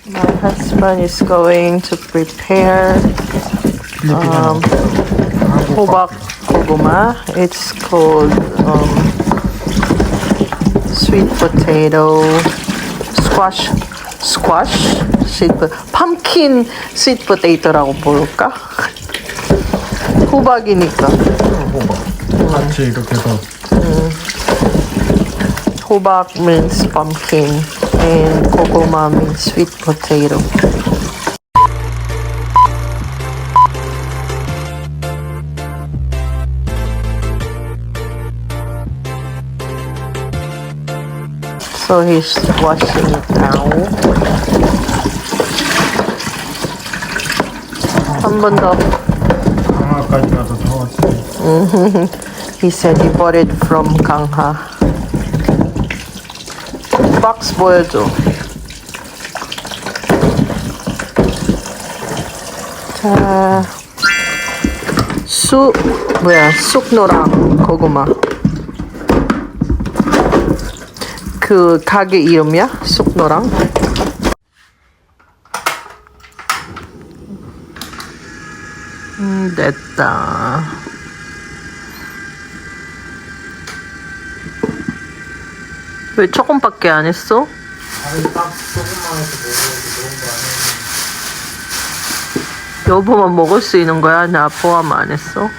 My husband is going to prepare 호박고구마. It's called sweet potato squash pumpkin sweet potato라고 볼까? 호박이니까. 호박. 같이 이렇게 해서. 호박 means pumpkin and 고구마 means sweet potato. So he's washing it now. 한 번 더. 강화까지 가서 사왔지. He said he bought it from Ganghwa. 박스 보여줘. 자, 쑥노랑 고구마. 그 가게 이름이야? 쑥노랑? 됐다. 왜 조금밖에 안 했어? 아니 딱 조금만 해서 먹어야지 그런 거 아니야. 여보만 먹을 수 있는 거야? 나 포함 안 했어?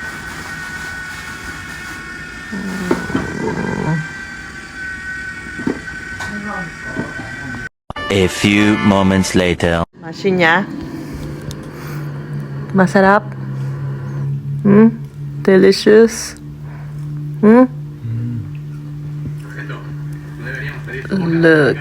A few moments later. 맛있냐? Masarap? Delicious? Look.